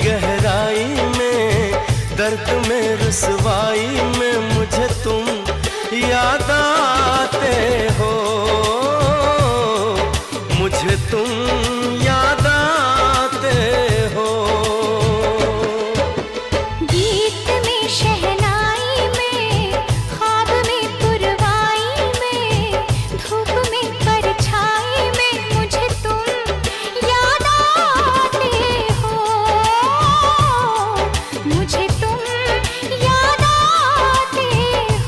गहराई में, दर्द में रुसवाई में मुझे तुम याद आते हो, मुझे तुम याद आते हो। गीत में शहनाई में, ख्वाब में पुरवाई में, धूप में परछाई में मुझे तुम याद आते हो, मुझे तुम याद आते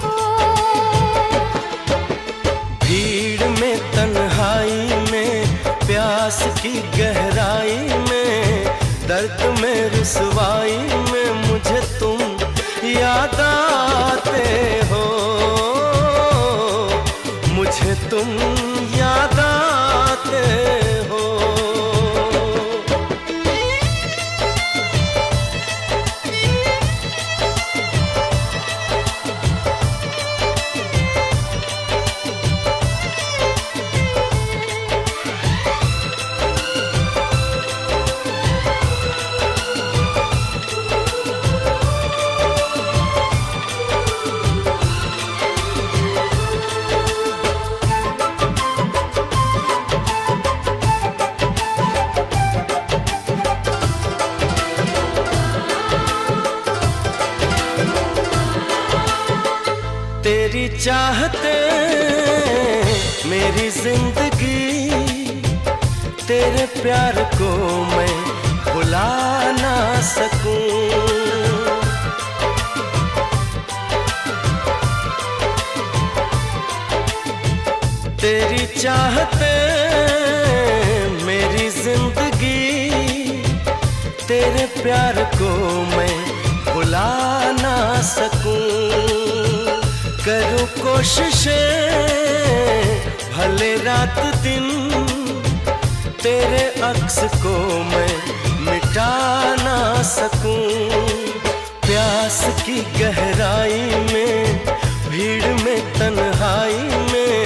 हो। भीड़ में तन्हाई में, प्यास की गहराई में, दर्द में रुसवाई में मुझे तुम याद आते हो, मुझे तुम याद आते हो। तेरी चाहते मेरी जिंदगी, तेरे प्यार को मैं भुला ना सकूं। तेरी चाहते मेरी जिंदगी, तेरे प्यार को मैं भुला ना सकूं। करूं कोशिशें भले रात दिन, तेरे अक्स को मैं मिटा ना सकूं। प्यास की गहराई में, भीड़ में तन्हाई में,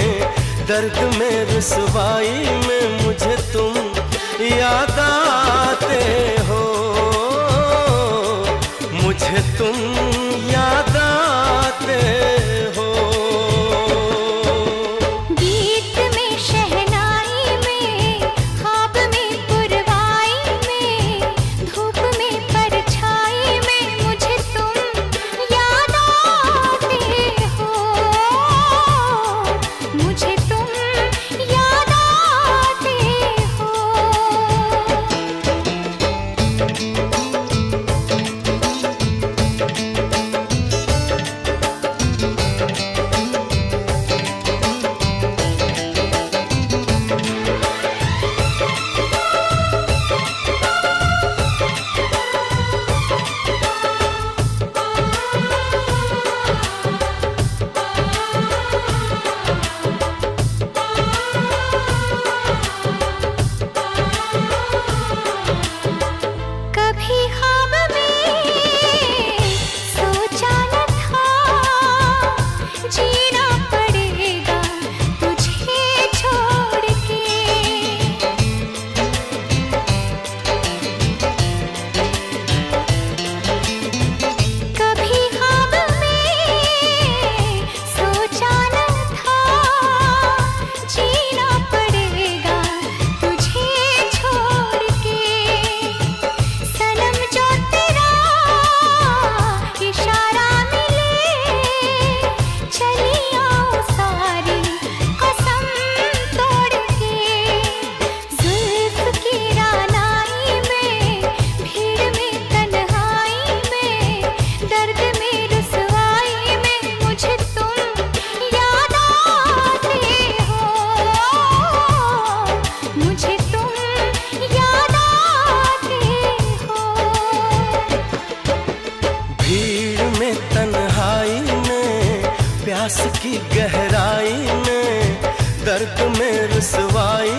दर्द में रुसवाई में मुझे तुम याद आते हो, मुझे तुम याद आते हो। गीत में शहनाई में, ख्वाब में पुरवाई में, धूप में परछाई में मुझे तुम याद आते हो, मुझे तुम याद आते हो। कभी ख्वाब में सोचा न था, जीना पड़ेगा तुझे छोड़ के। कभी ख्वाब में सोचा न था, जीना पड़ेगा तुझे छोड़ के। सनम जो तेरा इशारा मिले, चली आओ सारी कसम तोड़ के। जुल्फ की रानाई में, भीड़ में तन्हाई में, दर्द में रुसवाई में मुझे तुम याद आते हो, मुझे तुम याद आते हो। भीड़ में तन्हाई में, प्यास की गहराई में, दर्द में रुसवाई